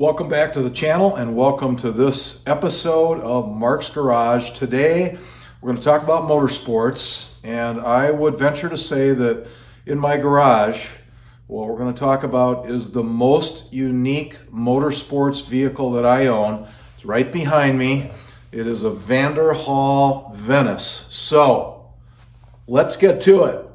Welcome back to the channel and welcome to this episode of Mark's Garage. Today we're going to talk about motorsports, and I would venture to say that in my garage what we're going to talk about is the most unique motorsports vehicle that I own. It's right behind me. It is a Vanderhall Venice. So let's get to it.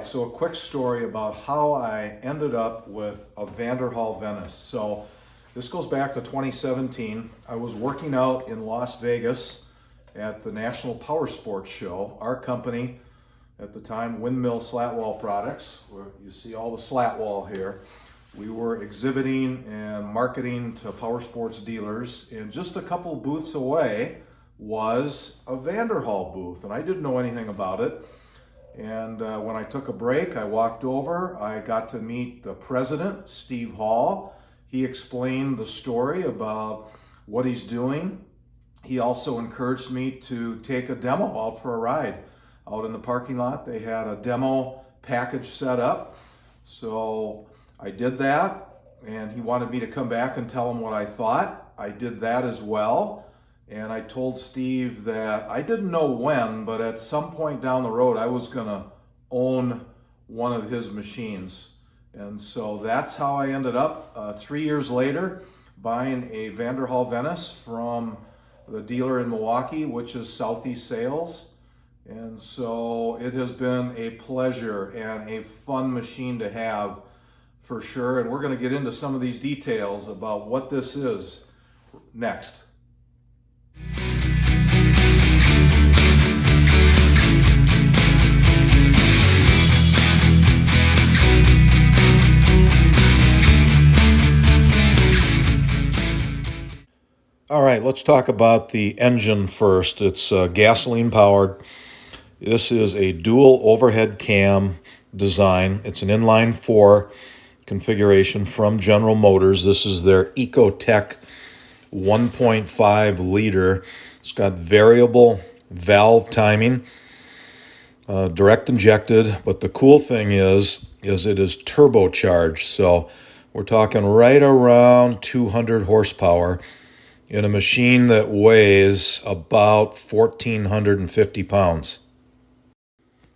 So a quick story about how I ended up with a Vanderhall Venice. So this goes back to 2017. I was working out in Las Vegas at the National Power Sports Show. Our company at the time, Windmill Slatwall Products, where you see all the slat wall here. We were exhibiting and marketing to power sports dealers, and just a couple booths away was a Vanderhall booth, and I didn't know anything about it. And when I took a break, I walked over. I got to meet the president, Steve Hall. He explained the story about what he's doing. He also encouraged me to take a demo out for a ride. Out in the parking lot, they had a demo package set up. So I did that, and he wanted me to come back and tell him what I thought. I did that as well. And I told Steve that I didn't know when, but at some point down the road, I was going to own one of his machines. And so that's how I ended up 3 years later buying a Vanderhall Venice from the dealer in Milwaukee, which is Southeast Sales. And so it has been a pleasure and a fun machine to have for sure. And we're going to get into some of these details about what this is next. All right, let's talk about the engine first. It's gasoline powered. This is a dual overhead cam design. It's an inline 4 configuration from General Motors. This is their EcoTech 1.5 liter. It's got variable valve timing, direct injected, but the cool thing is it is turbocharged. So we're talking right around 200 horsepower. In a machine that weighs about 1,450 pounds.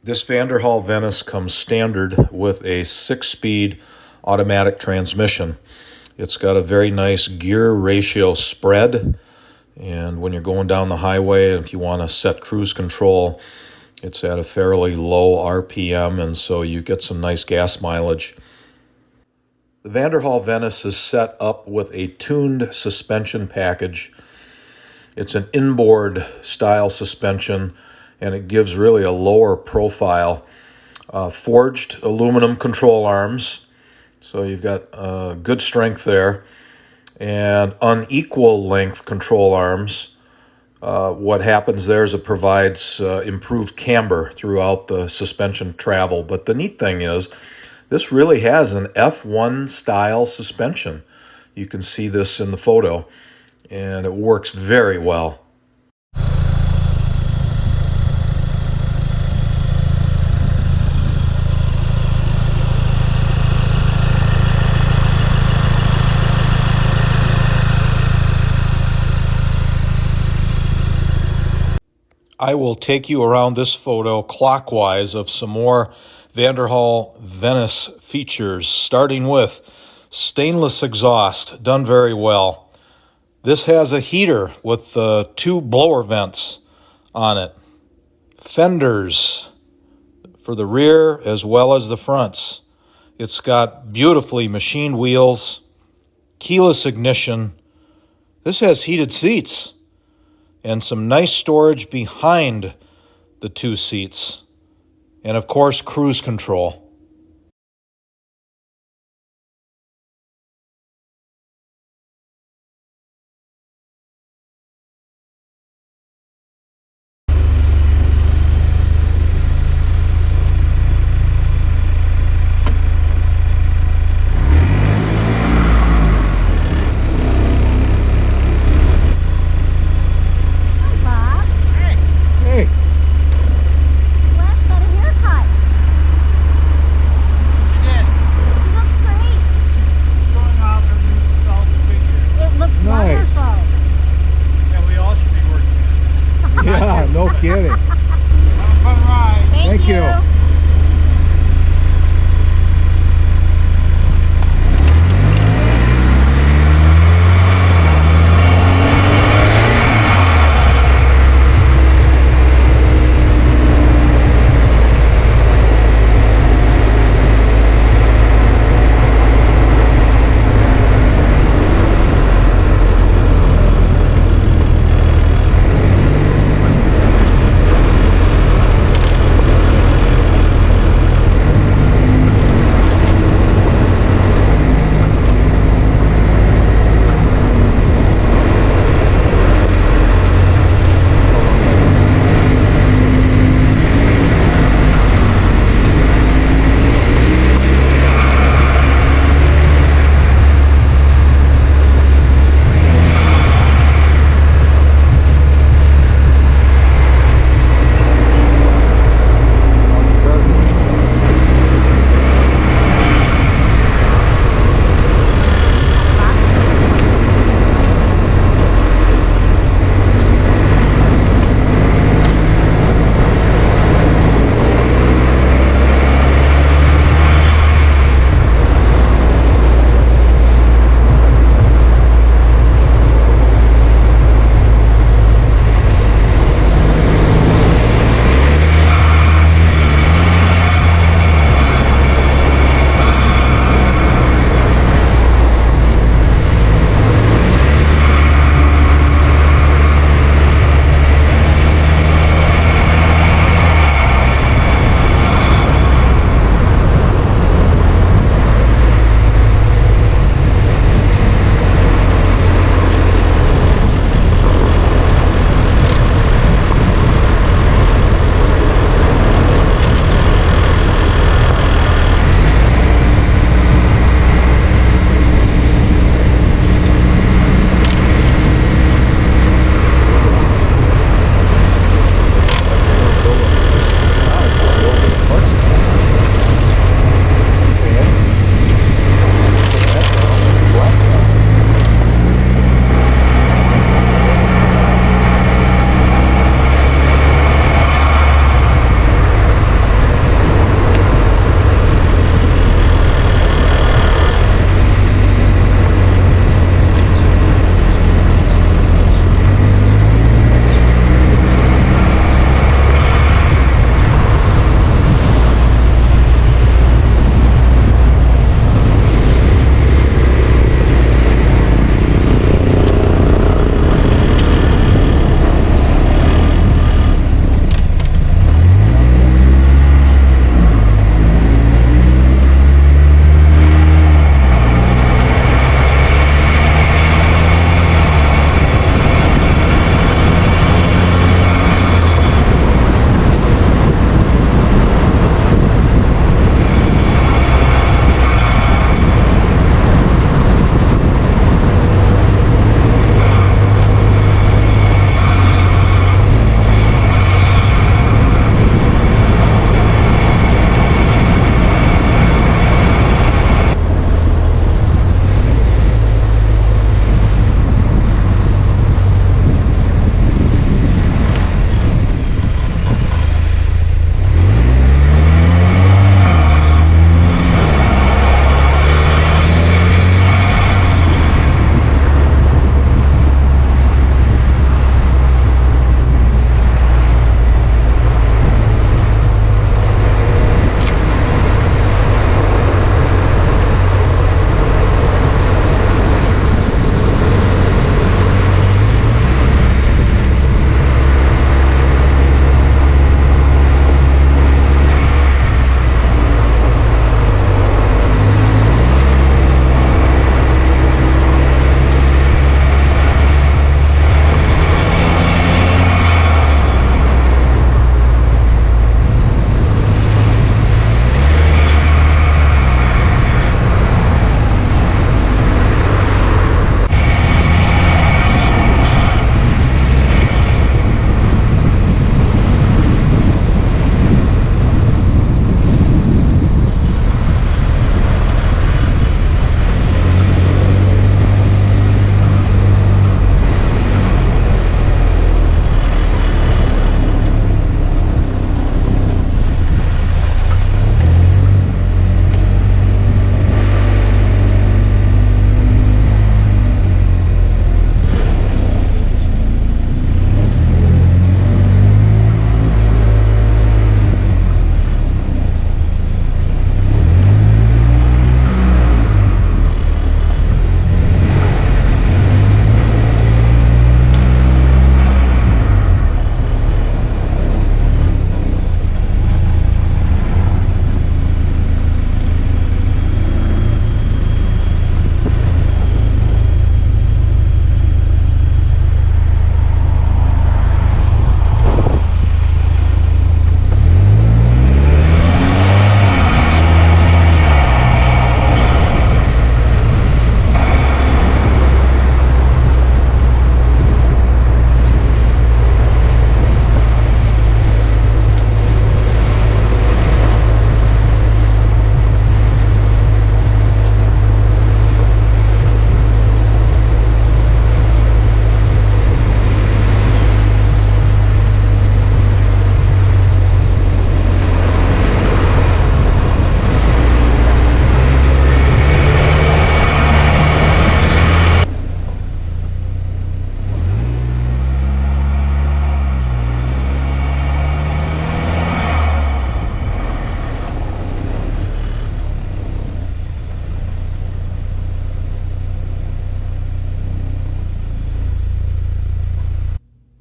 This Vanderhall Venice comes standard with a 6-speed automatic transmission. It's got a very nice gear ratio spread, and when you're going down the highway, if you want to set cruise control, it's at a fairly low RPM, and so you get some nice gas mileage. The Vanderhall Venice is set up with a tuned suspension package. It's an inboard style suspension, and it gives really a lower profile. Forged aluminum control arms, so you've got good strength there, and unequal length control arms. What happens there is it provides improved camber throughout the suspension travel. But the neat thing is, this really has an F1 style suspension. You can see this in the photo, and it works very well. I will take you around this photo clockwise of some more Vanderhall Venice features, starting with stainless exhaust, done very well. This has a heater with 2 blower vents on it. Fenders for the rear as well as the fronts. It's got beautifully machined wheels, keyless ignition. This has heated seats and some nice storage behind the 2 seats. And of course, cruise control. Hey, Hey, Flash got a haircut.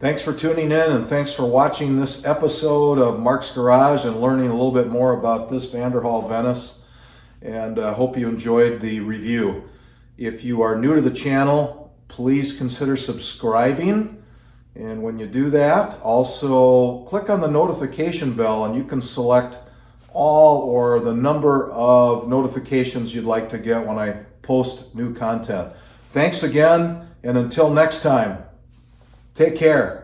Thanks for tuning in, and thanks for watching this episode of Mark's Garage and learning a little bit more about this Vanderhall Venice. And I hope you enjoyed the review. If you are new to the channel, please consider subscribing. And when you do that, also click on the notification bell and you can select all or the number of notifications you'd like to get when I post new content. Thanks again, and until next time, take care.